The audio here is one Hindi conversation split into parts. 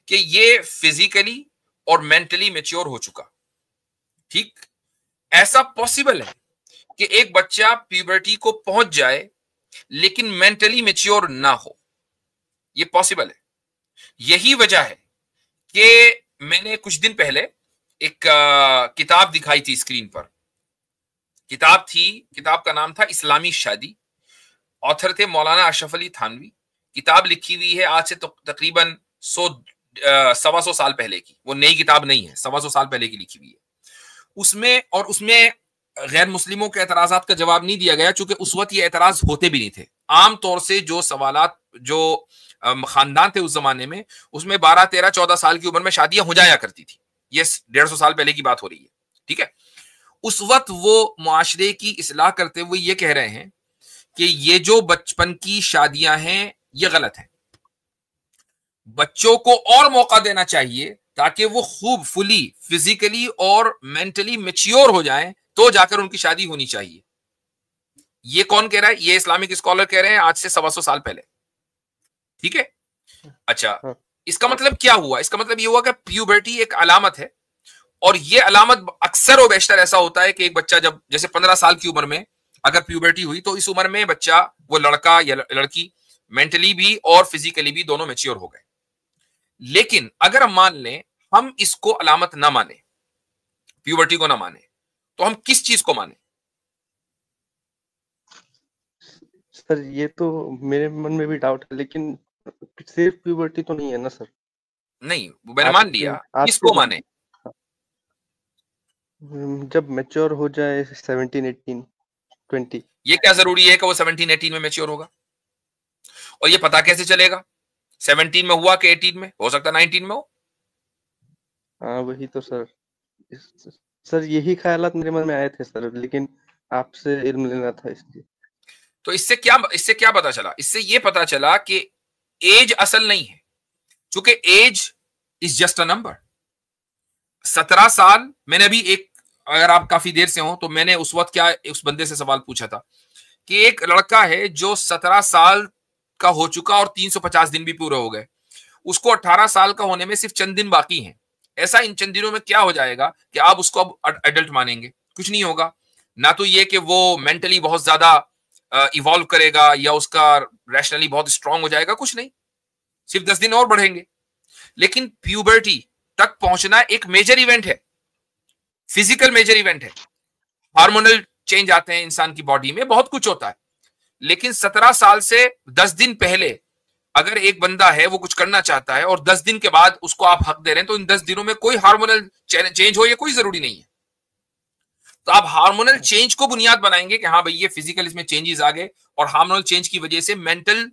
कि ये फिजिकली और मेंटली मैच्योर हो चुका। ठीक, ऐसा पॉसिबल है कि एक बच्चा प्यूबर्टी को पहुंच जाए लेकिन मेंटली मैच्योर ना हो, ये पॉसिबल है। यही वजह है कि मैंने कुछ दिन पहले एक किताब दिखाई थी स्क्रीन पर। किताब का नाम था इस्लामी शादी। ऑथर थे मौलाना अशरफ अली थानवी। किताब लिखी हुई है आज से तो तकरीबन 100-125 साल पहले की। वो नई किताब नहीं है, 125 साल पहले की लिखी हुई है। उसमें गैर मुस्लिमों के एतराजात का जवाब नहीं दिया गया, चूंकि उस वक्त ये एतराज होते भी नहीं थे। आमतौर से जो सवालात जो खानदान थे उस जमाने में, उसमें 12, 13, 14 साल की उम्र में शादियां हो जाया करती थी। ये 150 साल पहले की बात हो रही है। ठीक है, उस वक्त वो मुआशरे की इस्लाह करते हुए ये कह रहे हैं कि ये जो बचपन की शादियां हैं ये गलत है। बच्चों को और मौका देना चाहिए ताकि वो खूब फुली फिजिकली और मेंटली मैच्योर हो जाएं, तो जाकर उनकी शादी होनी चाहिए। ये कौन कह रहा है? ये इस्लामिक स्कॉलर कह रहे हैं आज से 125 साल पहले। ठीक है, अच्छा, इसका मतलब क्या हुआ? इसका मतलब ये हुआ कि प्यूबर्टी एक अलामत है, और ये अलामत अक्सर और बेशतर ऐसा होता है कि एक बच्चा जब जैसे 15 साल की उम्र में अगर प्यूबर्टी हुई तो इस उम्र में बच्चा, वो लड़का या लड़की, मेंटली भी और फिजिकली भी दोनों मैच्योर हो गए। लेकिन अगर हम मान लें, हम इसको अलामत ना माने, प्यूबर्टी को ना माने, तो हम किस चीज को माने? सर ये तो मेरे मन में भी डाउट है, लेकिन सिर्फ प्यूबर्टी तो नहीं है ना सर? नहीं, मैंने मान लिया, किसको माने? जब मैच्योर हो जाए 17, 18, 20। ये क्या जरूरी है कि वो 17, 18 में मैच्योर होगा? और ये पता कैसे चलेगा 17 में हुआ कि 18 में? हो सकता 19 में हो। हाँ वही तो सर। सर यही ख्यालात मेरे मन में आए थे सर, लेकिन आपसे इल्म लेना था इसलिए। तो इससे क्या पता चला? इससे ये पता चला कि एज असल नहीं है, क्योंकि age is just a number. 17 साल, मैंने अभी एक, अगर आप काफी देर से हो तो मैंने उस वक्त क्या उस बंदे से सवाल पूछा था कि एक लड़का है जो 17 साल का हो चुका और 350 दिन भी पूरे हो गए, उसको 18 साल का होने में सिर्फ चंद दिन बाकी हैं। ऐसा इन चंद दिनों में क्या हो जाएगा कि आप उसको अब एडल्ट मानेंगे? कुछ नहीं होगा। ना तो ये कि वो मेंटली बहुत ज्यादा इवॉल्व करेगा या उसका रैशनली बहुत स्ट्रांग हो जाएगा, कुछ नहीं, सिर्फ 10 दिन और बढ़ेंगे। लेकिन प्यूबर्टी तक पहुंचना एक मेजर इवेंट है, फिजिकल मेजर इवेंट है। हार्मोनल चेंज आते हैं इंसान की बॉडी में, बहुत कुछ होता है। लेकिन 17 साल से 10 दिन पहले अगर एक बंदा है वो कुछ करना चाहता है और 10 दिन के बाद उसको आप हक दे रहे हैं, तो इन 10 दिनों में कोई हार्मोनल चेंज हो, ये कोई जरूरी नहीं है। तो आप हार्मोनल चेंज को बुनियाद बनाएंगे कि हाँ भाई ये फिजिकल इसमें चेंजेस आ गए, और हार्मोनल चेंज की वजह से मेंटल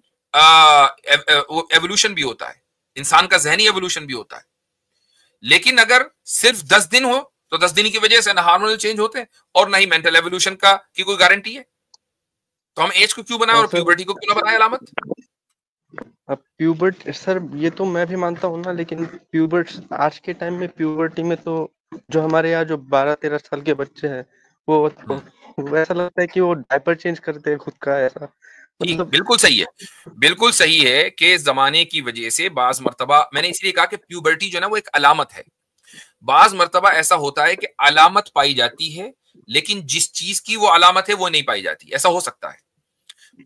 एवोल्यूशन भी होता है, इंसान का जहनी एवोल्यूशन भी होता है। लेकिन अगर सिर्फ 10 दिन हो तो 10 दिन की वजह से ना हार्मोनल चेंज होते हैं और ना ही मेंटल एवोल्यूशन का की कोई गारंटी है। तो हम एज को क्यों बनाए और प्यूबर्टी को क्यों ना बनाए अलामत? अब प्यूबर्ट सर, ये तो मैं भी मानता हूँ ना, लेकिन प्यूबर्ट आज के टाइम में प्यूबर्टी में तो जो हमारे यहाँ जो 12-13 साल के बच्चे हैं वो ऐसा लगता है कि वो डायपर चेंज करते हैं खुद का, ऐसा मतलब। बिल्कुल सही है, बिल्कुल सही है कि जमाने की वजह से बाज मर्तबा, मैंने इसलिए कहा कि प्यूबर्टी जो है ना वो एक अलामत है। बाज मर्तबा ऐसा होता है कि अलामत पाई जाती है, लेकिन जिस चीज की वो अलामत है वो नहीं पाई जाती। ऐसा हो सकता है।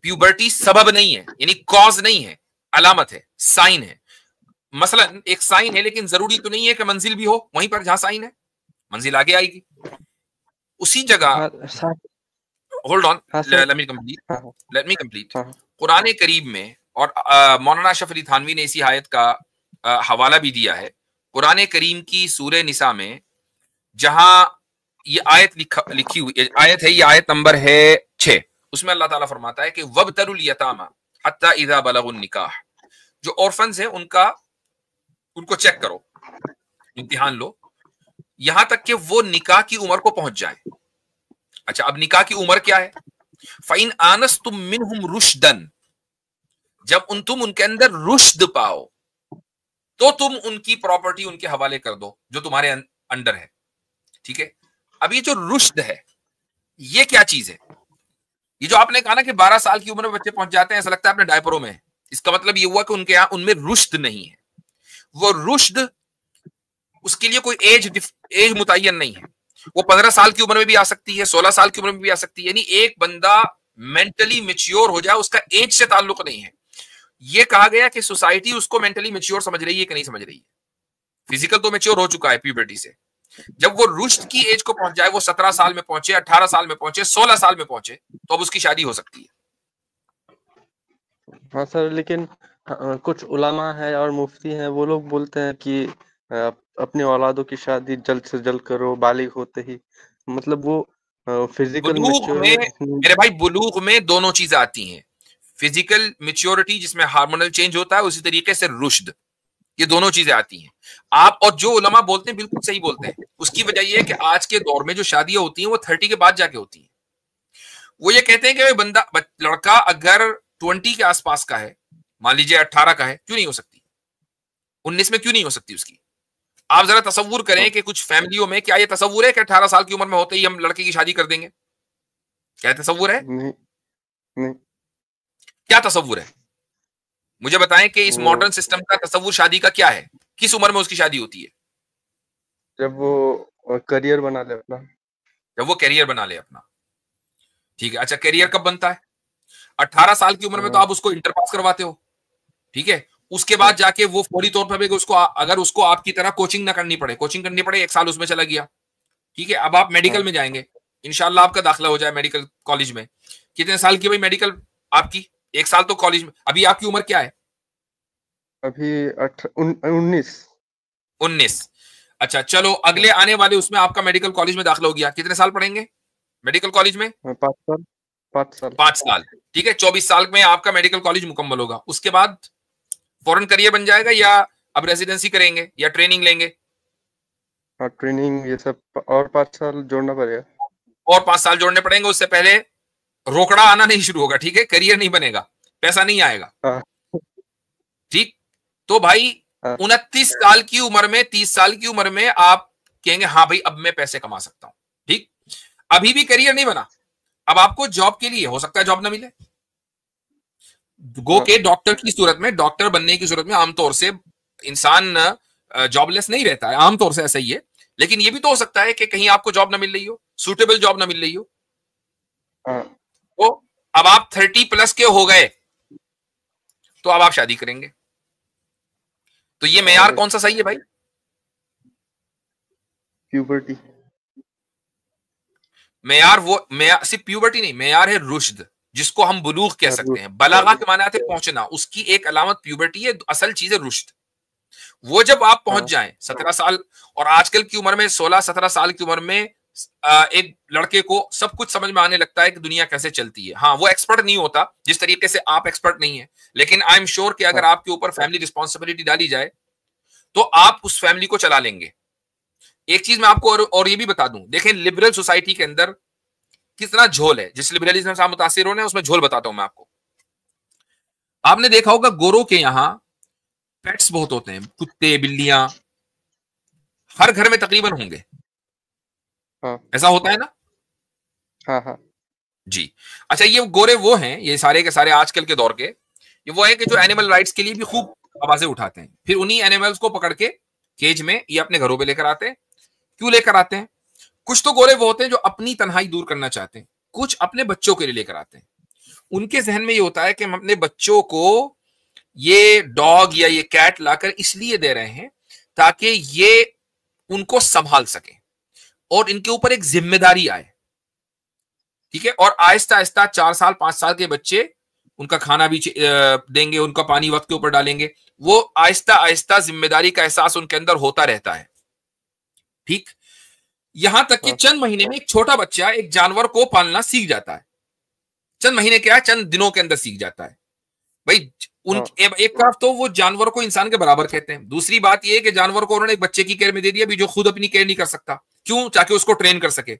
प्यूबर्टी सबब नहीं है, यानी कॉज नहीं है, अलामत है, साइन है। मसलन एक साइन है, लेकिन जरूरी तो नहीं है कि मंजिल भी हो वहीं पर जहां साइन है, मंजिल आगे आएगी उसी जगह। हाँ होल्ड ऑन, हाँ सर। लेट मी कंप्लीट, हाँ लेट मी कंप्लीट। हाँ कुरान करीम में, और मौलाना अशरफ अली थानवी ने इसी आयत का हवाला भी दिया है, कुरान करीम की सूरह निसा में, जहां ये आयत लिखी हुई आयत है, ये आयत नंबर है 6। उसमें अल्लाह ताला फरमाता है कि वब्तरुल यतामा हत्ता इज़ा बलगुन निकाह, जो ऑर्फन्स हैं उनको चेक करो, इम्तिहान लो, यहां तक कि वो निकाह की उम्र को पहुंच जाए। अच्छा, अब निकाह की उम्र क्या है? फ़इन आनस्तुम मिनहुम रुश्दन, जब तुम उनके अंदर रुश्द पाओ तो तुम उनकी प्रॉपर्टी उनके हवाले कर दो जो तुम्हारे अंडर है। ठीक है, अब ये जो रुश्द है ये क्या चीज है? ये जो आपने कहा ना कि 12 साल की उम्र में बच्चे पहुंच जाते हैं, ऐसा लगता है अपने डायपरों में, इसका मतलब ये हुआ कि उनके यहां उनमें रुश्द नहीं है। वो रुश्द, उसके लिए कोई एज मुतय्यन नहीं है। वो 15 साल की उम्र में भी आ सकती है, 16 साल की उम्र में भी आ सकती है। यानी एक बंदा मेंटली मेच्योर हो जाए, उसका एज से ताल्लुक नहीं है। ये कहा गया कि सोसाइटी उसको मेंटली मेच्योर समझ रही है कि नहीं समझ रही है। फिजिकल तो मेच्योर हो चुका है प्यूबर्टी से, जब वो रुश्द की एज को पहुंच जाए, वो 17 साल में पहुंचे, 18 साल में पहुंचे, 16 साल में पहुंचे, तो अब उसकी शादी हो सकती है। हाँ सर, लेकिन कुछ उलमा है और मुफ्ती हैं, वो लोग बोलते हैं कि अपने औलादों की शादी जल्द से जल्द करो, बालिग होते ही। मतलब वो फिजिकल बुलूग में मेच्योर। मेरे भाई, बुलूग में दोनों चीजें आती हैं। फिजिकल मेच्योरिटी जिसमें हार्मोनल चेंज होता है, उसी तरीके से रुश्द, ये दोनों चीजें आती हैं। आप और जो उलमा बोलते हैं बिल्कुल सही बोलते हैं। उसकी वजह यह है कि आज के दौर में जो शादियां होती हैं वो 30 के बाद जाके होती हैं। वो ये कहते हैं कि बंदा लड़का अगर 20 के आसपास का है, मान लीजिए 18 का है, क्यों नहीं हो सकती? 19 में क्यों नहीं हो सकती उसकी? आप जरा तसव्वुर करें कि कुछ फैमिलियों में क्या ये तसव्वुर है कि 18 साल की उम्र में होते ही हम लड़के की शादी कर देंगे? क्या तसव्वुर है? नहीं, नहीं। क्या तसव्वुर है? मुझे बताएं कि इस वो मॉडर्न सिस्टम का तसव्वुर शादी का क्या है? किस उम्र में उसकी शादी होती है? जब वो करियर बना ले अपना। जब वो कैरियर बना ले अपना। ठीक है, अच्छा कैरियर कब बनता है? 18 साल की उम्र में तो हाँ, आप उसको इंटर पास करवाते हो, ठीक है। उसके हाँ, बाद जाके वो फौरी तौर पर उसको, अगर उसको आपकी तरह कोचिंग ना करनी पड़े, कोचिंग करनी पड़े, 1 साल उसमें चला गया, ठीक है। अब आप मेडिकल हाँ। में जाएंगे, इंशाल्लाह आपका दाखिला हो जाए मेडिकल कॉलेज में। कितने साल की भाई मेडिकल आपकी? 1 साल तो कॉलेज में। अभी आपकी उम्र क्या है? अभी 19। 19। अच्छा चलो, हाँ, अगले आने वाले उसमें आपका मेडिकल कॉलेज में दाखिला हो गया, कितने साल पढ़ेंगे मेडिकल कॉलेज में? हाँ, 5 साल। 5 साल। 5 साल। ठीक है, 24 साल में आपका मेडिकल कॉलेज मुकम्मल होगा। उसके बाद फौरन करियर बन जाएगा, या अब रेजिडेंसी करेंगे या ट्रेनिंग लेंगे? हाँ, ट्रेनिंग ये सब और 5 साल जोड़ना पड़ेगा। और 5 साल जोड़ने पड़ेंगे। उससे पहले रोकड़ा आना नहीं शुरू होगा, ठीक है, करियर नहीं बनेगा, पैसा नहीं आएगा, हाँ, ठीक। तो भाई हाँ, 29 साल की उम्र में, 30 साल की उम्र में आप कहेंगे हाँ भाई अब मैं पैसे कमा सकता हूं, ठीक। अभी भी करियर नहीं बना, अब आपको जॉब के लिए हो सकता है जॉब ना मिले। गो हाँ, के डॉक्टर की सूरत में, डॉक्टर बनने की सूरत में आमतौर से इंसान जॉबलेस नहीं रहता है, आमतौर से ऐसा ही है। लेकिन ये भी तो हो सकता है कि कहीं आपको जॉब ना मिल रही हो, सुटेबल जॉब ना मिल रही हो। हाँ। तो अब आप 30+ के हो गए, तो अब आप शादी करेंगे। तो ये मेयार और कौन सा सही है भाई? प्यूबर्टी। मेयार वो मेयार सिर्फ प्यूबर्टी नहीं, मेयार है रुश्द, जिसको हम बुलूग कह सकते हैं। बलागा के माने आते पहुंचना, उसकी एक अलामत प्यूबर्टी है, असल चीज है रुश्द। वो जब आप पहुंच हाँ, जाएं 17 साल, और आजकल की उम्र में 16-17 साल की उम्र में एक लड़के को सब कुछ समझ में आने लगता है कि दुनिया कैसे चलती है। हाँ, वो एक्सपर्ट नहीं होता जिस तरीके से आप एक्सपर्ट नहीं है, लेकिन आई एम श्योर कि अगर हाँ, आपके ऊपर फैमिली रिस्पॉन्सिबिलिटी डाली जाए तो आप उस फैमिली को चला लेंगे। एक चीज मैं आपको और ये भी बता दूं, देखें लिबरल सोसाइटी के अंदर कितना झोल है। जिस लिबरलिज्म से आप मुतासिर हो रहे हैं उसमें झोल बताता हूं मैं आपको। आपने देखा होगा गोरों के यहां पेट्स बहुत होते हैं, कुत्ते बिल्लियां हर घर में तकरीबन होंगे, हाँ, ऐसा होता है ना? हाँ, हाँ, जी। अच्छा, ये गोरे वो हैं, ये सारे के सारे आजकल के दौर के, ये वो हैं कि जो एनिमल राइट्स के लिए भी खूब आवाजें उठाते हैं, फिर उन्हीं एनिमल्स को पकड़ के केज में ये अपने घरों पे लेकर आते हैं। क्यों लेकर आते हैं? कुछ तो गोरे वो होते हैं जो अपनी तन्हाई दूर करना चाहते हैं, कुछ अपने बच्चों के लिए लेकर आते हैं। उनके जहन में ये होता है कि हम अपने बच्चों को ये डॉग या ये कैट लाकर इसलिए दे रहे हैं ताकि ये उनको संभाल सके और इनके ऊपर एक जिम्मेदारी आए, ठीक है। और आहिस्ता आहिस्ता 4 साल 5 साल के बच्चे, उनका खाना भी देंगे, उनका पानी वक्त के ऊपर डालेंगे, वो आहिस्ता आहिस्ता जिम्मेदारी का एहसास उनके अंदर होता रहता है, ठीक। यहां तक कि हाँ, चंद महीने में एक छोटा बच्चा एक जानवर को पालना सीख जाता है। चंद महीने क्या है, चंद दिनों के अंदर सीख जाता है भाई। उन हाँ, एक तरफ तो वो जानवर को इंसान के बराबर कहते हैं, दूसरी बात ये है कि जानवर को उन्होंने एक बच्चे की केयर में दे दिया भी जो खुद अपनी केयर नहीं कर सकता, क्यों? ताकि उसको ट्रेन कर सके।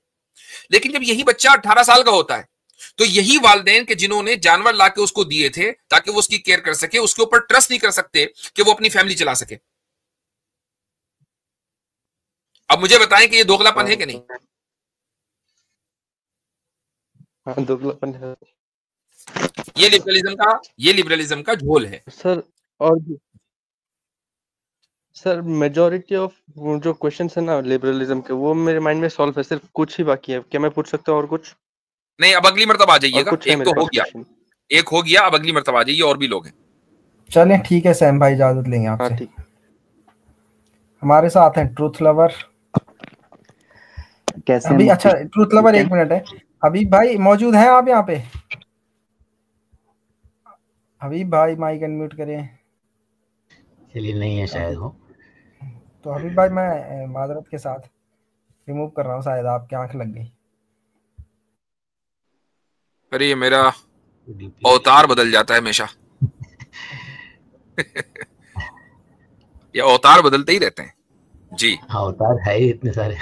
लेकिन जब यही बच्चा 18 साल का होता है, तो यही वालिदैन के जिन्होंने जानवर लाके उसको दिए थे ताकि वो उसकी केयर कर सके, उसके ऊपर ट्रस्ट नहीं कर सकते कि वो अपनी फैमिली चला सके। अब मुझे बताएं कि ये दोगलापन है कि नहीं? हाँ, दोगलापन है। ये लिबरलिज्म का झोल है। सर, और भी सर मेजोरिटी ऑफ जो क्वेश्चंस है ना लिबरलिज्म के, वो मेरे माइंड में सॉल्व है, सिर्फ कुछ ही बाकी है। क्या मैं पूछ सकता हूँ और कुछ? नहीं, अब अगली मर्तबा आ और जाइएगा। कुछ है एक मेरे तो हो पास गया, क्वेश्चन। एक हो गया, अब अगली मर्तबा आ जाइए, और भी लोग हैं। चलें ठीक है सैम भाई, इजाजत लेंगे हाँ आपसे। ठीक। हमारे साथ हैं ट्रूथ लवर। कैसे अभी हैं अच्छा मुफ्ती? ट्रूथ लवर ठीक है। 1 मिनट है। हबीब भाई मौजूद हैं आप यहाँ पे? हबीब भाई माइक अनम्यूट करें। चलिए नहीं है शायद हो। तो हबीब भाई मैं माजरत के साथ रिमूव कर रहा हूँ, शायद आपकी आंख लग गई। अरे ये मेरा अवतार बदल जाता है हमेशा। ये अवतार बदलते ही रहते हैं जी। हाँ अवतार है ही इतने सारे।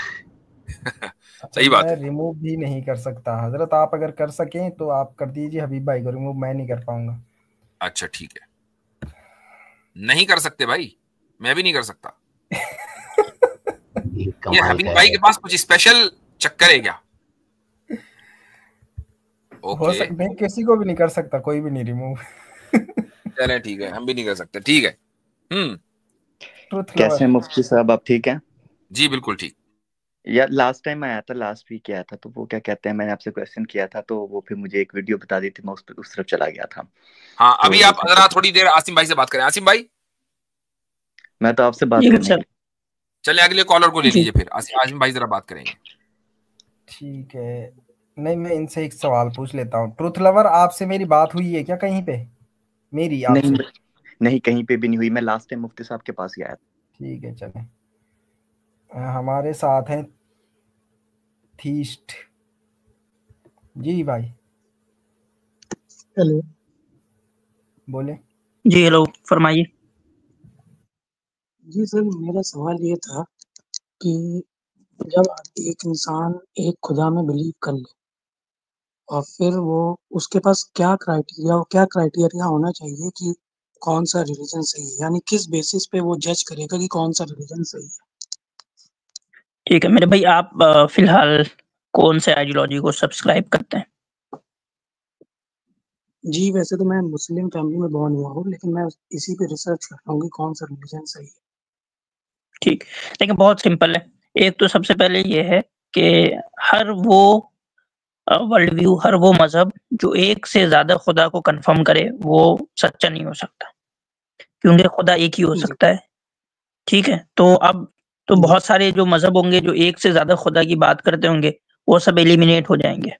सही बात मैं है। रिमूव भी नहीं कर सकता हजरत, आप अगर कर सकें तो आप कर दीजिए हबीब भाई को रिमूव, मैं नहीं कर पाऊंगा। अच्छा ठीक है, नहीं कर सकते भाई, मैं भी नहीं कर सकता। ये ये कमाल हबीब का भाई है। के पास कुछ स्पेशल चक्कर है क्या? हो ओके सकता, मैं किसी को भी नहीं कर सकता, कोई भी नहीं रिमूव। चलें ठीक है, हम भी नहीं कर सकते, ठीक है। ट्रूथ कैसे हैं लवर। मुफ्ती साहब, आप ठीक हैं? जी बिल्कुल ठीक। यार लास्ट टाइम आया था, लास्ट वीक आया था, तो वो क्या कहते हैं, मैंने आपसे क्वेश्चन किया था, तो वो फिर मुझे एक वीडियो बता दी थी, मैं उस तरफ चला गया था। हाँ तो अभी आप जरा थोड़ी देर आसिम भाई से बात करें। आसिम भाई, मैं तो आपसे बात जी करने सर। चले अगले कॉलर को ले जी। लीजिए, फिर आसिम भाई जरा बात करेंगे। ठीक है, नहीं मैं इनसे एक सवाल पूछ लेता हूँ। ट्रूथ लवर, आपसे मेरी बात हुई है क्या कहीं पे? मेरी आपसे? नहीं नहीं, कहीं पे भी नहीं हुई। मैं लास्ट टाइम मुफ्ती साहब के पास ही आया था। ठीक है चलें। हमारे साथ हैं थीस्ट जी भाई, हेलो। बोले। जी हेलो, फरमाइए। जी सर, मेरा सवाल ये था कि जब एक इंसान एक खुदा में बिलीव कर ले और फिर वो उसके पास क्या क्राइटेरिया होना चाहिए कि कौन सा रिलीजन सही है, यानी किस बेसिस पे वो जज करेगा कि कौन सा रिलीजन सही है? ठीक है मेरे भाई, आप फिलहाल कौन से आइडियोलॉजी को सब्सक्राइब करते हैं? जी वैसे तो मैं मुस्लिम फैमिली में बॉर्न हुआ हूँ, लेकिन मैं इसी पे रिसर्च कर रहा हूँ कि कौन सा रिलीजन सही है। ठीक, देखिए बहुत सिंपल है। एक तो सबसे पहले ये है कि हर वो वर्ल्ड व्यू, हर वो मज़हब जो एक से ज़्यादा खुदा को कन्फर्म करे, वो सच्चा नहीं हो सकता, क्योंकि खुदा एक ही हो सकता है। ठीक है? तो अब तो बहुत सारे जो मज़हब होंगे जो एक से ज़्यादा खुदा की बात करते होंगे, वो सब एलिमिनेट हो जाएँगे।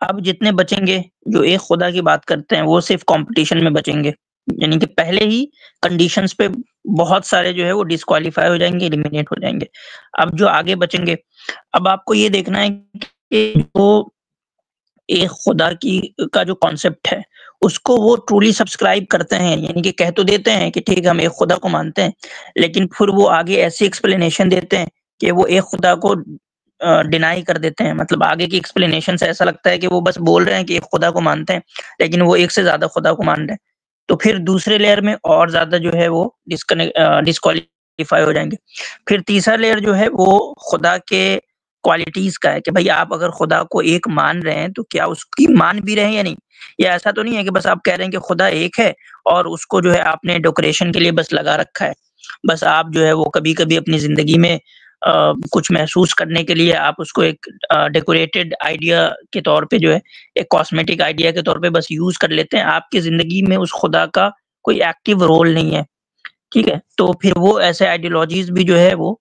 अब जितने बचेंगे जो एक खुदा की बात करते हैं, वो सिर्फ़ कॉम्पिटिशन में बचेंगे। यानी कि पहले ही कंडीशंस पे बहुत सारे जो है वो डिस्क्वालीफाई हो जाएँगे, एलिमिनेट हो जाएँगे। अब जो आगे बचेंगे, अब आपको ये देखना है कि जो एक खुदा की का जो कॉन्सेप्ट है, उसको वो ट्रूली सब्सक्राइब करते हैं, यानी कि कह तो देते हैं कि ठीक है हम एक खुदा को मानते हैं, लेकिन फिर वो आगे ऐसी एक्सप्लेनेशन देते हैं कि वो एक खुदा को डिनाई कर देते हैं। मतलब आगे की एक्सप्लेनेशन से ऐसा लगता है कि वो बस बोल रहे हैं कि एक खुदा को मानते हैं, लेकिन वो एक से ज़्यादा खुदा को मान रहे हैं। तो फिर दूसरे लेयर में और ज़्यादा जो है वो डिस्क्वालीफाई हो जाएँगे। फिर तीसरा लेयर जो है वो खुदा के क्वालिटीज़ का है कि भई आप अगर खुदा को एक मान रहे हैं, तो क्या उसकी मान भी रहे हैं या नहीं? या ऐसा तो नहीं है कि बस आप कह रहे हैं कि खुदा एक है और उसको जो है आपने डेकोरेशन के लिए बस लगा रखा है। बस आप जो है वो कभी-कभी अपनी ज़िंदगी में कुछ महसूस करने के लिए आप उसको एक डेकोरेटेड आइडिया के तौर पे जो है, एक कॉस्मेटिक आइडिया के तौर पे बस यूज़ कर लेते हैं। आपकी ज़िंदगी में उस खुदा का कोई एक्टिव रोल नहीं है। ठीक है? तो फिर वो ऐसे आइडियोलॉजीज़ भी जो है वो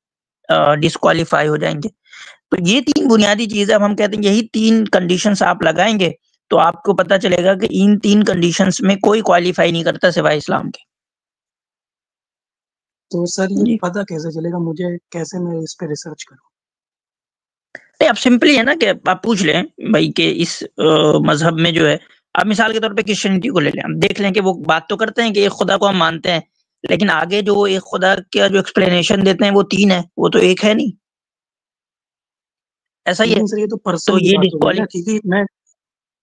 डिस्क्वालीफाई हो जाएँगे। तो ये 3 बुनियादी चीज़ें, अब हम कहते हैं यही 3 कंडीशंस आप लगाएँगे, तो आपको पता चलेगा कि इन 3 कंडीशंस में कोई क्वालीफाई नहीं करता सिवाय इस्लाम के। तो सर ये पता कैसे चलेगा मुझे, कैसे मैं इस पे रिसर्च करूँ? नहीं, अब सिंपली है ना कि आप पूछ लें भई कि इस मज़हब में जो है, आप मिसाल के तौर पे क्रिश्चियनिटी को ले लें, अब देख लें कि वो बात तो करते हैं कि एक खुदा को हम मानते हैं, लेकिन आगे जो वो एक खुदा का जो एक्सप्लेनेशन देते हैं वो 3 है, वो तो एक है नहीं। ऐसा ही है। लेकिन सर ये तो तो पर्सन की ये बात हो गई ना, डिस्क्वाली क्योंकि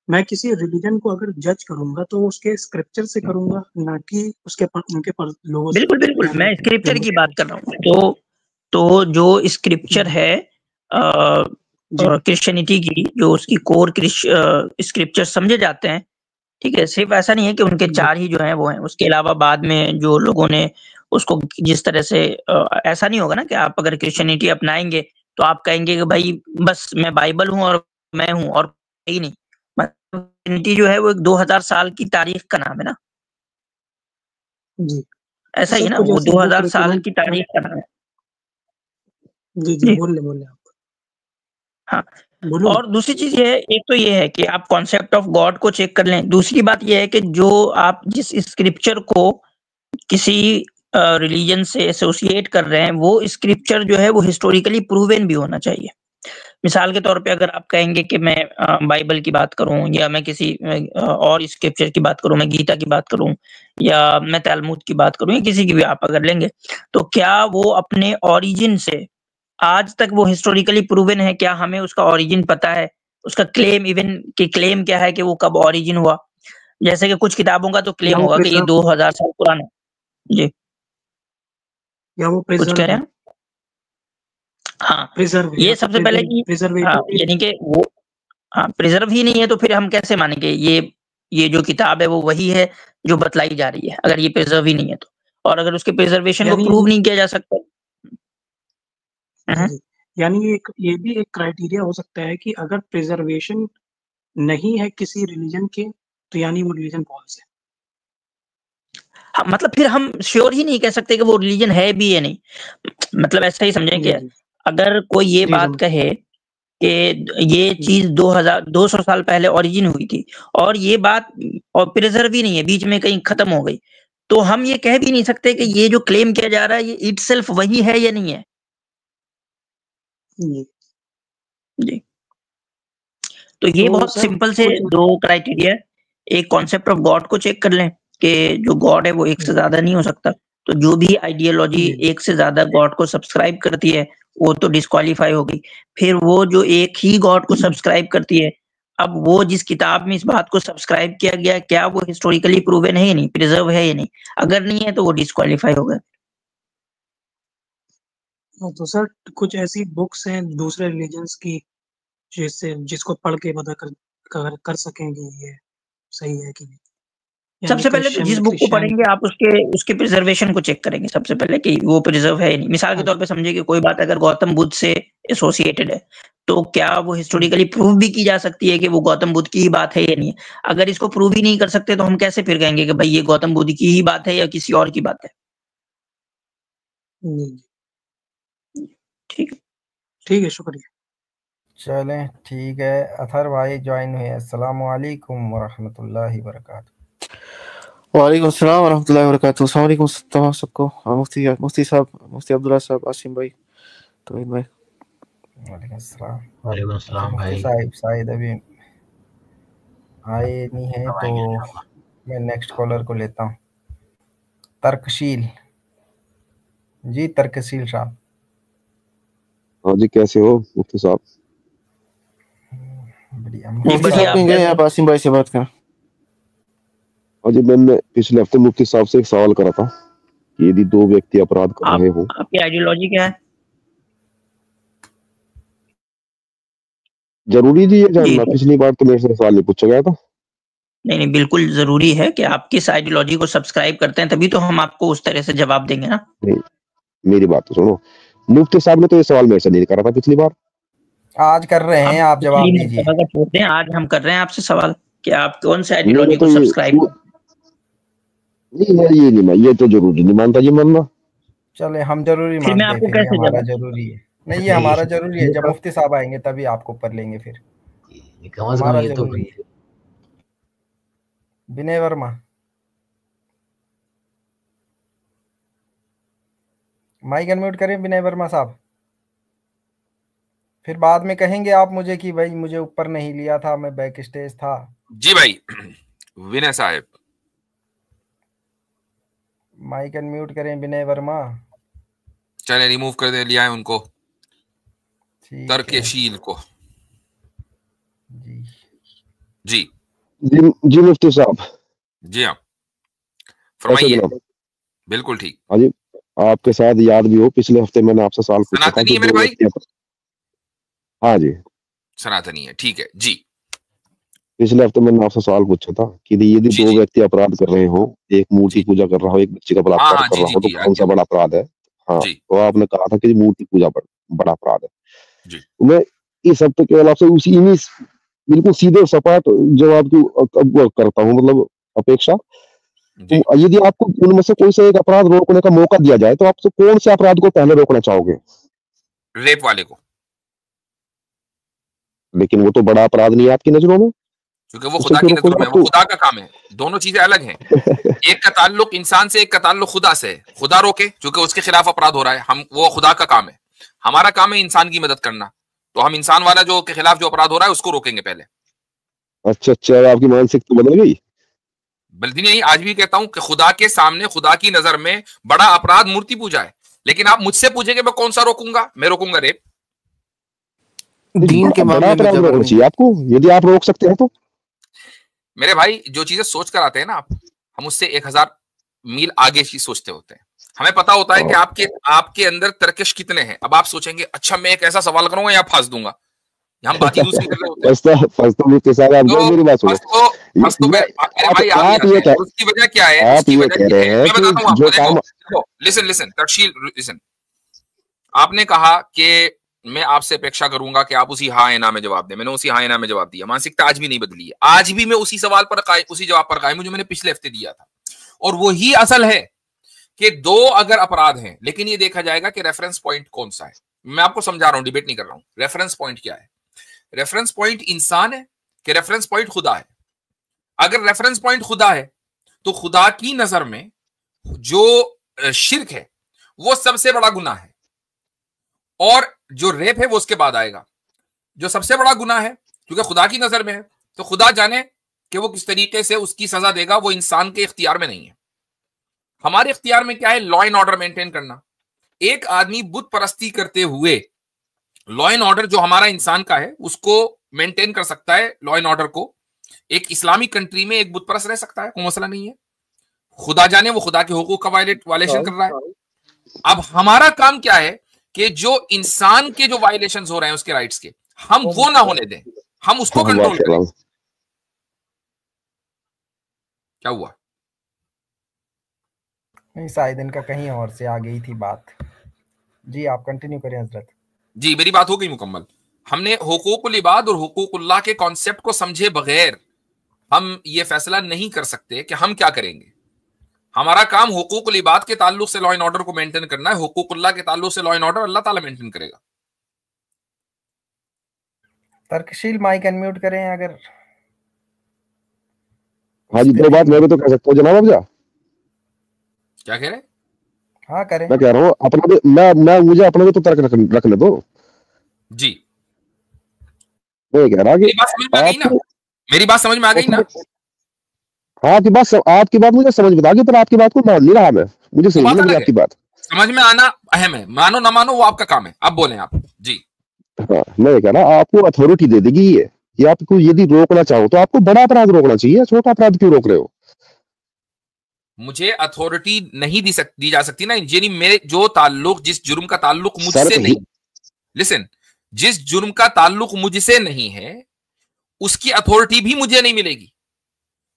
मैं किसी रिलीजन को अगर जज करूंगा तो उसके स्क्रिप्चर से करूंगा, ना कि उनके लोगों से। बिल्कुल, बिल्कुल, यानी मैं स्क्रिप्चर की बात कर रहा हूँ। तो जो स्क्रिप्चर है क्रिश्चियनिटी की, जो उसकी कोर स्क्रिप्चर समझे जाते हैं, ठीक है? सिर्फ ऐसा नहीं है कि उनके 4 ही जो हैं वो हैं, उसके अलावा बाद में जो लोगों ने उसको जिस तरह से ऐसा नहीं होगा ना कि आप अगर क्रिश्चियनिटी अपनाएंगे तो आप कहेंगे कि भाई बस मैं बाइबल हूँ और मैं हूँ और कोई नहीं। क्रिश्चियनिटी जो है वो 2000 साल की तारीख का नाम है ना, जी ऐसा ही है सर ना, कुछ वो ऐसी 2000 बुक साल रिकमेंड की तारीख का नाम है। जी जी बोल ले आप हाँ। बोलो। और दूसरी चीज ये है, एक तो ये है कि आप कॉन्सेप्ट ऑफ गॉड को चेक कर लें। दूसरी बात ये है कि जो आप जिस स्क्रिप्चर को किसी रिलीजन से एसोसिएट कर रहे हैं वो स्क्रिप्चर जो है वो हिस्टोरिकली प्रूवन भी होना चाहिए। मिसाल के तौर पे अगर आप कहेंगे कि मैं बाइबल की बात करूं या मैं किसी और स्क्रिप्चर की बात करूं, मैं गीता की बात करूं या मैं तलमुद की बात करूं या किसी की भी आप अगर लेंगे, तो क्या वो अपने ओरिजिन से आज तक वो हिस्टोरिकली प्रूवन है? क्या हमें उसका ओरिजिन पता है? उसका क्लेम इवन कि क्लेम क्या है कि वो कब ओरिजिन हुआ? जैसे कि कुछ किताबों का तो या क्लेम वो होगा कि ये प्रिजर्व 2000 साल पुराना है। जी या वो कुछ प्रिजर्व कह रहे है, हैं? हाँ, प्रिजर्व है या ये तो सबसे पहले कि हाँ, प्रिजर्वेटिव यानी कि वो हाँ, प्रिजर्व ही नहीं है तो फिर हम कैसे मानेंगे ये जो किताब है वो वही है जो बतलाई जा रही है, अगर ये प्रिजर्व ही नहीं है तो। और अगर उसके प्रिजर्वेशन को यानी प्रूव नहीं किया जा सकता। जी यानी ये भी एक क्राइटेरिया हो सकता है कि अगर प्रिजर्वेशन नहीं है किसी रिलीजन के तो यानी वो रिलीजन फॉल्स है। हाँ, मतलब फिर हम श्योर ही नहीं कह सकते कि वो रिलीजन है भी या नहीं। मतलब ऐसा ही समझें कि जी अगर कोई ये जी बात समझ कहे कि ये जी चीज 200 साल पहले ओरिजिन हुई थी और ये बात और प्रिजर्व ही नहीं है, बीच में कहीं खत्म हो गई, तो हम ये कह भी नहीं सकते कि ये जो क्लेम किया जा रहा है ये इटसेल्फ वही है या नहीं है। जी जी तो ये तो बहुत सर सिंपल से कुछ दो क्राइटेरिया, एक कॉन्सेप्ट ऑफ गॉड को चेक कर लें कि जो गॉड है वो एक से ज्यादा नहीं हो सकता। तो जो भी आइडियोलॉजी जी एक से ज्यादा गॉड को सब्सक्राइब करती है वो तो डिस्क्वालीफाई हो गई। फिर वो जो एक ही गॉड को सब्सक्राइब करती है, अब वो जिस किताब में इस बात को सब्सक्राइब किया गया क्या वो हिस्टोरिकली प्रूवन है या नहीं, प्रिजर्व है या नहीं? अगर नहीं है तो वो डिस्क्वालीफाई हो गए। तो सर कुछ ऐसी बुक्स हैं दूसरे रिलीजन्स की जिसको पढ़ के पता कर सकेंगे ये सही है कि नहीं, यानी सबसे पहले तो जिस बुक को पढ़ेंगे आप उसके उसके प्रिजर्वेशन को चेक करेंगे सबसे पहले कि वो प्रिजर्व है या नहीं। मिसाल के तौर पे समझिए कि कोई बात अगर गौतम बुद्ध से एसोसिएटेड है तो क्या वो हिस्टोरिकली प्रूव भी की जा सकती है कि वो गौतम बुद्ध की ही बात है या नहीं? अगर इसको प्रूव ही नहीं कर सकते तो हम कैसे फिर कहेंगे कि भाई ये गौतम बुद्ध की ही बात है या किसी और की बात है? ठीक ठीक है शुक्रिया। चलें ठीक है, अथर भाई ज्वाइन हुए। अस्सलाम वालेकुम वरहमतुल्लाहि वबरकातुहू। वालेकुम अस्सलाम वरहमतुल्लाहि वबरकातुहू। अस्सलाम वालेकुम तमाम सबको। मुफ्ती साहब, मुफ्ती अब्दुल्ला साहब, आसिम भाई, तोहिद भाई। वालेकुम अस्सलाम। वालेकुम अस्सलाम मुफ्ती भाई। साहिब शायद अभी आए नहीं है अब तो आएंगे इंशाल्लाह। मैं नेक्स्ट कॉलर को लेता हूँ। तर्कशील जी, तर्कशील साहब। हाँ जी, कैसे हो मुफ्ती साहब? बढ़िया। जी मुफ्ती बढ़िया, साहब आप कहीं गए? कैसे? आप आसिम भाई से बात करें। हाँ जी, मैंने पिछले हफ्ते मुफ्ती साहब से एक सवाल करा था कि यदि दो व्यक्ति अपराध कर रहे हो, आपकी आइडियोलॉजी क्या है? जरूरी जी ये जी जानना? पिछली बार तो मेरे से सवाल नहीं पूछा गया था। नहीं, बिल्कुल ज़रूरी है कि आप किस आइडियोलॉजी को सब्सक्राइब करते हैं, तभी तो हम आपको उस तरह से जवाब देंगे ना। नहीं, मेरी बात तो सुनो। मुफ्ती साहब ने तो ये सवाल मेरे से नहीं करा था पिछली बार। आज कर रहे हैं, आप जवाब पिछली दीजिए। मर्तबा का छोड़ दें, आज हम कर रहे हैं आपसे सवाल कि आप कौन से मैंने आइडियोलॉजी तो को ये सब्सक्राइब करते हैं। नहीं है, ये नहीं, मैं ये तो जरूरी नहीं मानता जी मानना। चले हम जरूरी फिर मैं मानते हैं, आपको फिर ये कैसे हमारा जवाब? जरूरी है। नहीं, ये हमारा जरूरी है। जब मुफ्ती साहब आएंगे तभी आपको ऊपर लेंगे। फिर कम से कम हमारा ये तो जरूरी है। विनय वर्मा, माइक अनम्यूट करें विनय वर्मा साहब। फिर बाद में कहेंगे आप मुझे कि भाई मुझे ऊपर नहीं लिया था, मैं बैक स्टेज था। जी भाई विनय साहब, माइक अनम्यूट करें विनय वर्मा। चले रिमूव कर दे लिया है उनको, ठीक है तर्कशील को। जी जी जी मुफ्ती साहब। जी हाँ, कैसे फरमाइए। जनाब? बिल्कुल ठीक। हाँ जी, आपके साथ याद भी हो पिछले हफ्ते मैंने आपसे सवाल पूछा था सनातनी कि है मेरे दो भाई? व्यक्ति। हाँ जी, सनातनी है, ठीक है जी। पिछले हफ्ते मैंने आपसे सवाल पूछा था कि यदि जी दो जी व्यक्ति अपराध कर रहे हो, एक मूर्ति जी पूजा कर रहा हो, एक बच्चे का हाँ बलात्कार हाँ कर जी रहा जी हो, तो जी कौन सा आज्ञा बड़ा अपराध है? हाँ, जी तो आपने कहा था कि मूर्ति पूजा बड़ा अपराध है। जी तो मैं इस हफ्ते केवल आपसे उसी इन्हीं बिल्कुल सीधे और सपाट जवाब की करता हूँ, मतलब अपेक्षा। जी तो यदि आपको उनमें से कोई सा एक अपराध रोकने का मौका दिया जाए, तो आप तो कौन से अपराध को पहले रोकना चाहोगे? रेप वाले को, लेकिन वो तो बड़ा अपराध नहीं है आपकी नजरों में, क्योंकि वो उसे खुदा क्यों की नजरों रोकोगे में, आप? वो खुदा का काम है। दोनों चीजें अलग हैं। एक का ताल्लुक इंसान से, एक का ताल्लुक खुदा से है। खुदा रोके क्योंकि उसके खिलाफ अपराध हो रहा है, हम वो खुदा का काम है। हमारा काम है इंसान की मदद करना, तो हम इंसान वाला जो के खिलाफ जो अपराध हो रहा है उसको रोकेंगे पहले। अच्छा, आपकी मानसिकता बदल गई। बल्कि नहीं, आज भी कहता हूं कि खुदा के सामने, खुदा की नजर में बड़ा अपराध मूर्ति पूजा है। लेकिन आप मुझसे पूछेंगे मैं कौन सा रोकूंगा? मैं रोकूंगा रेप। दीन के बड़ा मामले में अपराध जबर रोकना नहीं। चाहिए आपको, यदि आप रोक सकते हैं तो। मेरे भाई, जो चीजें सोच कर आते हैं ना आप, हम उससे 1000 मील आगे की सोचते होते हैं। हमें पता होता है कि आपके अंदर तरकश कितने हैं। अब आप सोचेंगे अच्छा मैं एक ऐसा सवाल करूंगा या फांस दूंगा, हम बात ही दूसरी कर रहे होते हैं। फर्स्ट तो मेरी बात सुनो। फर्स्ट तो मेरे भाई आप ये कह, उसकी वजह क्या है? आप उसकी ये वजह कह ये रहे है, हैं मैं बताता हूँ कि जो आपको। काम देखो, लिसन तक्षील, लिसन। आपने कहा कि मैं आपसे अपेक्षा करूंगा कि आप उसी हाँ या ना में जवाब दें। मैंने उसी हाँ या ना में जवाब दिया। मानसिकता आज भी नहीं बदली है। आज भी मैं उसी सवाल पर उसी जवाब पर कायम हूं जो मैंने पिछले हफ्ते दिया था। और वही असल है कि दो अगर अपराध हैं, लेकिन ये देखा जाएगा कि रेफरेंस पॉइंट कौन सा है। मैं आपको समझा रहा हूं, डिबेट नहीं कर रहा हूं। रेफरेंस पॉइंट क्या है? रेफरेंस पॉइंट इंसान है कि रेफरेंस पॉइंट खुदा है? अगर रेफरेंस पॉइंट खुदा है तो खुदा की नजर में जो शिर्क है वो सबसे बड़ा गुनाह है, और जो रेप है वो उसके बाद आएगा। जो सबसे बड़ा गुनाह है क्योंकि खुदा की नजर में है, तो खुदा जाने कि वो किस तरीके से उसकी सजा देगा, वो इंसान के इख्तियार में नहीं है। हमारे इख्तियार में क्या है? लॉ एंड ऑर्डर मेंटेन करना। एक आदमी बुत परस्ती करते हुए लॉ एंड ऑर्डर जो हमारा इंसान का है उसको मेंटेन कर सकता है। लॉ एंड ऑर्डर को एक इस्लामिक कंट्री में एक बुत परस्त रह सकता है, कोई मसला नहीं है। खुदा जाने वो खुदा के हुकूक का वायलेशन कर रहा है। अब हमारा काम क्या है कि जो इंसान के जो वायलेशंस हो रहे हैं उसके राइट्स के, हम वो ना होने दें, हम उसको कंट्रोल करें। क्या हुआ? नहीं, शायद इनका कहीं और से आ गई थी बात। जी आप कंटिन्यू करें हजरत। जी मेरी बात हो गई मुकम्मल। हमने हुकूकुल इबाद और हुकूकुल्लाह के कॉन्सेप्ट को समझे बगैर हम ये फैसला नहीं कर सकते कि हम क्या करेंगे। हमारा काम हुकूकुल इबाद के ताल्लुक से लॉ एंड ऑर्डर को मेंटेन करना है, हुकूकुल्लाह के ताल्लुक से लॉ एंड ऑर्डर अल्लाह ताला मेंटेन करेगा। तर्कशील माइक अनम्यूट करें अगर। हाँ जी, दो बात मैं भी तो कह सकता हूँ जनाब अफजा। क्या कह रहे? हाँ करें। मैं कह रहा हूँ अपना भी, मैं मुझे अपना भी तो तर्क रखने दो जी। मैं कह रहा कि मेरी बात समझ में आ गई ना? हाँ आपकी बात मुझे समझ में आ गई, पर आपकी बात को मान नहीं रहा मैं। मुझे समझ नहीं लगी आपकी बात। समझ में आना अहम है, मानो ना मानो वो आपका काम है। अब बोलें आप। जी हाँ, मैं कह रहा आपको अथॉरिटी दे देगी ये कि आपको यदि रोकना चाहो तो आपको बड़ा अपराध रोकना चाहिए, छोटा अपराध क्यों रोक रहे हो? मुझे अथॉरिटी नहीं दी जा सकती ना। यानी मेरे जो ताल्लुक, जिस जुर्म का ताल्लुक मुझसे नहीं, लिसन, जिस जुर्म का ताल्लुक मुझसे नहीं है उसकी अथॉरिटी भी मुझे नहीं मिलेगी।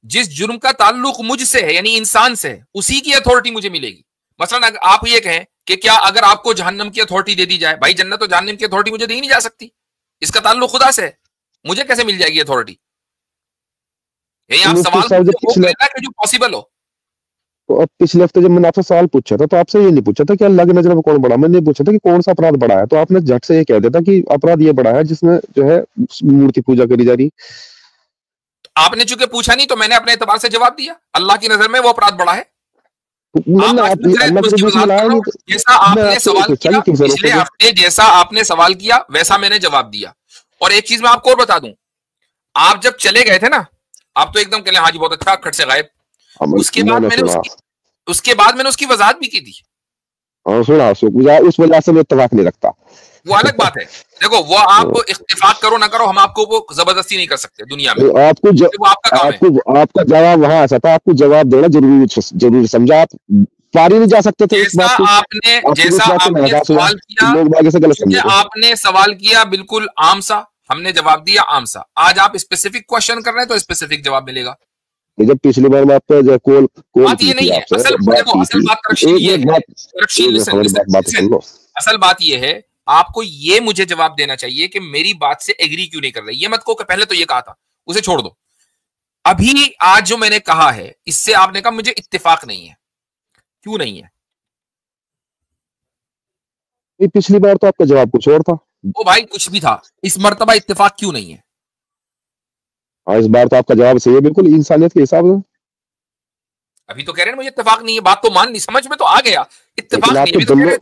जिस जुर्म का ताल्लुक मुझसे है यानी इंसान से है, उसी की अथॉरिटी मुझे मिलेगी। मसलन आप ये कहें कि क्या अगर आपको जहन्नम की अथॉरिटी दे दी जाए, भाई जन्नत और जहन्नम की अथॉरिटी मुझे दी नहीं जा सकती, इसका ताल्लुक खुदा से है, मुझे कैसे मिल जाएगी अथॉरिटी? यही आप सवाल कि जो पॉसिबल हो। तो अब पिछले हफ्ते जब मैंने आपसे सवाल पूछा था तो आपसे ये नहीं पूछा था कि अल्लाह की नजर में कौन बड़ा, मैंने पूछा था कि कौन सा अपराध बड़ा है, तो आपने झट से ये कह दिया था कि अपराध ये बड़ा है जिसमें जो है मूर्ति पूजा करी जा रही। आपने चूंकि पूछा नहीं तो मैंने अपने एतबार से जवाब दिया, अल्लाह की नजर में वो अपराध बड़ा है। जैसा आपने सवाल किया पिछले हफ्ते, जैसा आपने सवाल किया वैसा मैंने जवाब दिया। और एक चीज मैं आपको और बता दूं, आप जब चले गए थे ना, आप तो एकदम कहले हाँ जी बहुत अच्छा, खट से गायब। उसके बाद मैंने उसकी वजाहत भी की थी। सुना उस वजह से मैं इत्तेफाक नहीं रखता, वो अलग बात है। देखो वो आप इत्तेफाक करो ना करो, हम आपको वो जबरदस्ती नहीं कर सकते दुनिया में। आपका जवाब वहां ऐसा था, आपको जवाब देना जरूरी समझा, आप पार ही नहीं जा सकते थे। जैसा आपने सवाल किया, आपने सवाल किया बिल्कुल आम सा, हमने जवाब दिया आम सा। आज आप स्पेसिफिक क्वेश्चन कर रहे हैं तो स्पेसिफिक जवाब मिलेगा। जब पिछली बार मैं आपको कॉल बात ये नहीं है, असल बात तरक्शील ये है, असल बात ये है, आपको ये मुझे जवाब देना चाहिए कि मेरी बात से एग्री क्यों नहीं कर रही। ये मत को पहले तो ये कहा था, उसे छोड़ दो। अभी आज जो मैंने कहा है इससे आपने कहा मुझे इत्तेफाक नहीं है, क्यों नहीं है? पिछली बार तो आपका जवाब कुछ और था। वो भाई कुछ भी था, इस मर्तबा इत्तेफाक क्यों नहीं है? हाँ, इस बार तो आपका जवाब सही है बिल्कुल इंसानियत के हिसाब से। अभी तो कह रहे हैं मुझे इत्तेफाक नहीं है, बात तो मान ली, समझ में तो आ गया, इत्तेफाक नहीं है।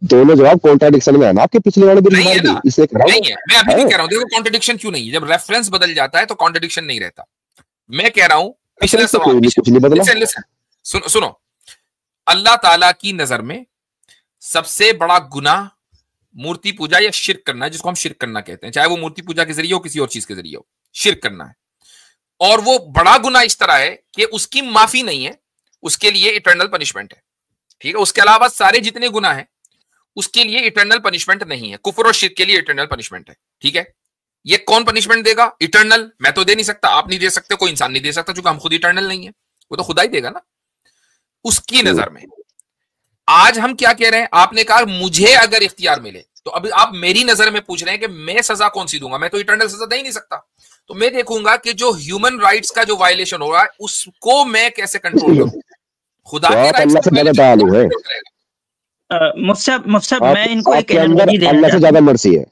दोनों जवाब कॉन्ट्राडिक्शन में है ना आपके पिछले वाले भी। नहीं है ना, नहीं है। मैं अभी भी कह रहा हूं, देखो कॉन्ट्रडिक्शन क्यों नहीं है, जब रेफरेंस बदल जाता है तो कॉन्ट्रडिक्शन नहीं रहता। मैं कह रहा हूं पिछले सवाल, सुनो, अल्लाह ताला की नजर में सबसे बड़ा गुनाह मूर्ति पूजा या शिर्क करना है, जिसको हम शिर्क करना कहते हैं, चाहे वो मूर्ति पूजा के जरिए हो किसी और चीज के जरिए हो, शिर्क करना है। और वो बड़ा गुनाह इस तरह है कि उसकी माफी नहीं है, उसके लिए इटर्नल पनिशमेंट है, ठीक है। उसके अलावा सारे जितने गुनाह हैं उसके लिए इटर्नल पनिशमेंट नहीं है, कुफ्र और शिर्क के लिए इटर्नल पनिशमेंट है, ठीक है। ये कौन पनिशमेंट देगा? इटर्नल। मैं तो दे नहीं सकता, आप नहीं दे सकते, कोई इंसान नहीं दे सकता, क्योंकि हम खुद इटर्नल नहीं है, वो तो खुदा ही देगा ना। उसकी नजर में आज हम क्या कह रहे हैं, आपने कहा मुझे अगर इख्तियार मिले, तो अभी आप मेरी नजर में पूछ रहे हैं कि मैं सजा कौन सी दूंगा। मैं तो इटर्नल सजा दे ही नहीं सकता, तो मैं देखूंगा कि जो ह्यूमन राइट्स का जो वायलेशन हो रहा है उसको मैं कैसे कंट्रोल करूं। खुदा के राइट्स मुफ्सब मैं इनको एक एनालॉजी देना ज्यादा मर्सी है।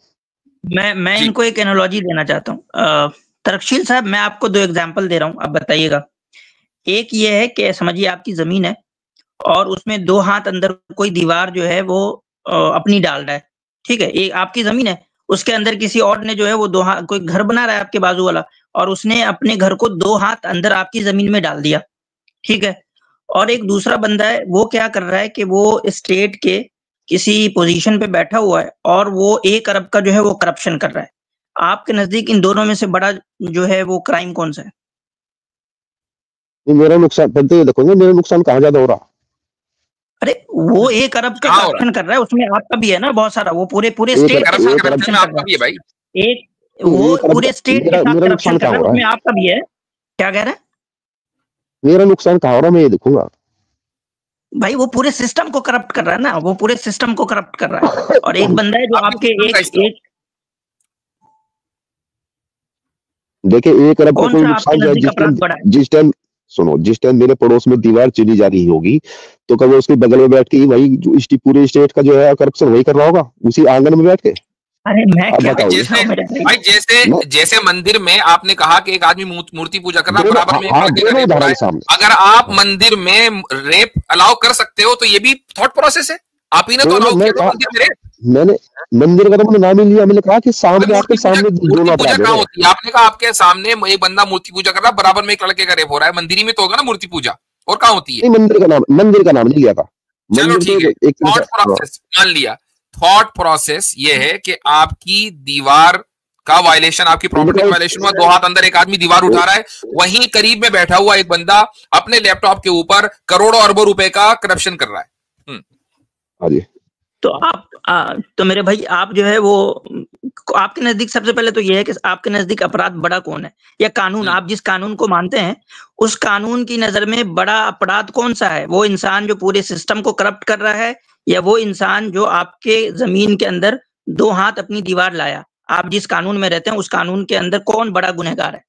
मैं इनको एक एनालॉजी देना चाहता हूँ। तरक्शील साहब, मैं आपको 2 एग्जांपल दे रहा हूँ, आप बताइएगा। एक ये है कि समझिए आपकी जमीन है और उसमें 2 हाथ अंदर कोई दीवार जो है वो अपनी डाल रहा है, ठीक है। एक आपकी जमीन है, उसके अंदर किसी और ने जो है वो 2 हाथ, कोई घर बना रहा है आपके बाजू वाला, और उसने अपने घर को 2 हाथ अंदर आपकी जमीन में डाल दिया, ठीक है। और एक दूसरा बंदा है, वो क्या कर रहा है कि वो स्टेट के किसी पोजीशन पे बैठा हुआ है और वो 1 अरब का जो है वो करप्शन कर रहा है। आपके नजदीक इन दोनों में से बड़ा जो है वो क्राइम कौन सा है? मेरा नुकसान देखोगे, मेरा नुकसान कहाँ ज्यादा हो रहा? अरे वो 1 अरब का करप्शन कर रहा है, उसमें आपका भी है ना बहुत सारा, वो पूरे स्टेट का करप्शन कर रहा है भाई। एक वो पूरे स्टेट के साथ करप्शन कर रहा है, उसमें आपका भी है। क्या कह रहे हैं? मेरा नुकसान कहाँ हो रहा, मैं ये देखूंगा भाई। वो पूरे सिस्टम को करप्ट कर रहा है ना, वो पूरे सिस्टम को करप्ट कर रहा है। और एक बंदा है जो आपके एक देखिए 1 अरब का कोई नुकसान जिस टाइम सुनो, जिस टाइम मेरे पड़ोस में दीवार चली जा रही होगी तो कभी उसके बगल में बैठ के वही जो पूरे स्टेट का जो है करप्शन वही कर रहा होगा, उसी आंगन में बैठ के। अरे मैं क्या भाई, जैसे मंदिर में आपने कहा कि एक आदमी मूर्ति पूजा कर रहा है, बराबर में अगर आप मंदिर में रेप अलाउ कर सकते हो तो ये भी थॉट प्रोसेस है, आप ही ने तो अलाउ किया मंदिर में रेप। मैंने मंदिर का तो मैंने नाम ही लिया, मैंने कहा कि सामने आपके सामने मूर्ति पूजा कहाँ होती है? आपने कहा आपके सामने एक बंदा मूर्ति पूजा कर रहा है, बराबर में एक लड़के का रेप हो रहा है, मंदिर में तो होगा ना मूर्ति पूजा, और कहाँ होती है? मंदिर का नाम नहीं लिया था। चलो ठीक है, थॉट प्रोसेस मान लिया। थॉट प्रोसेस ये है कि आपकी दीवार का वायलेशन, आपकी प्रॉपर्टी का वायलेशन हुआ, 2 हाथ अंदर एक आदमी दीवार उठा रहा है, वहीं करीब में बैठा हुआ एक बंदा अपने लैपटॉप के ऊपर करोड़ों अरबों रुपए का करप्शन कर रहा है। तो आप तो मेरे भाई, आप जो है वो आपके नजदीक सबसे पहले तो ये है कि आपके नजदीक अपराध बड़ा कौन है, या कानून, आप जिस कानून को मानते हैं उस कानून की नजर में बड़ा अपराध कौन सा है? वो इंसान जो पूरे सिस्टम को करप्ट कर रहा है, या वो इंसान जो आपके जमीन के अंदर 2 हाथ अपनी दीवार लाया? आप जिस कानून में रहते हैं उस कानून के अंदर कौन बड़ा गुनहगार है?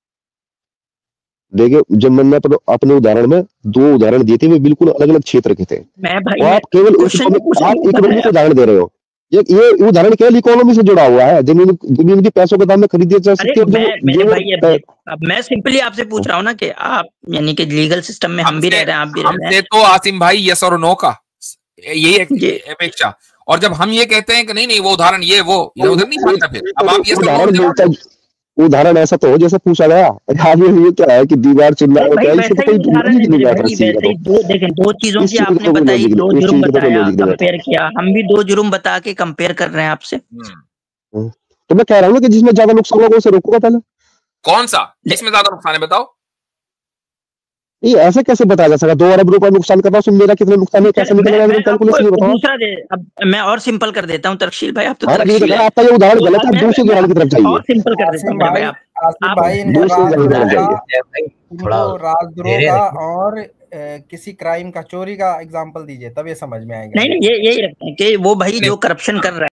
देखिए, जब मैंने अपने उदाहरण में 2 उदाहरण दिए थे, वे बिल्कुल अलग अलग क्षेत्र के थे। मैं भाई, आप केवल इकोनॉमी को उदाहरण दे रहे हो। ये उदाहरण केवल इकोनॉमी से जुड़ा हुआ है, जमीन के पैसों के दाम में खरीदी जा सकती है। मैं सिंपली आपसे पूछ रहा हूँ ना कि आप, यानी कि लीगल सिस्टम में हम भी रह रहे हैं, आप भी रह रहे हैं, तो आसिम भाई यस और नो का यही अपेक्षा। और जब हम ये कहते हैं कि नहीं वो उदाहरण ये वो उधर नहीं मानता, फिर अब आप ये उदाहरण ऐसा तो हो जैसे पूछा गया, ये क्या है कि दीवार चिल्ला रहा है, देखें 2 चीजों की आपने बताई, 2 जुर्म बताया, कंपेयर किया, हम भी 2 जुर्म बता के कंपेयर कर रहे हैं आपसे। तो मैं कह रहा हूँ कि जिसमें ज्यादा नुकसान होगा उसे रोकूंगा पहले। कौन सा जिसमें ज्यादा नुकसान है बताओ? ये ऐसे कैसे बताया जा सकता? 2 अरब रुपए नुकसान कर रहा हूँ, मेरा कितना नुकसान है, कैसे निकलेगा? कैलकुलेशन बताओ। दूसरा दे, अब मैं और सिंपल कर देता हूँ तरकशील भाई, आप तो आपका तरकशील है। ये उदाहरण गलत है, दूसरे उदाहरण की तरफ जाइए। और सिंपल कर देता हूँ भाई, आप भाई दूसरे उदाहरण की तरफ जाइए। थोड़ा राजद्रोह का और किसी क्राइम का, चोरी का एग्जांपल दीजिए, तब ये समझ में आएगा। नहीं, यही रखते हैं कि वो भाई जो करप्शन कर रहा है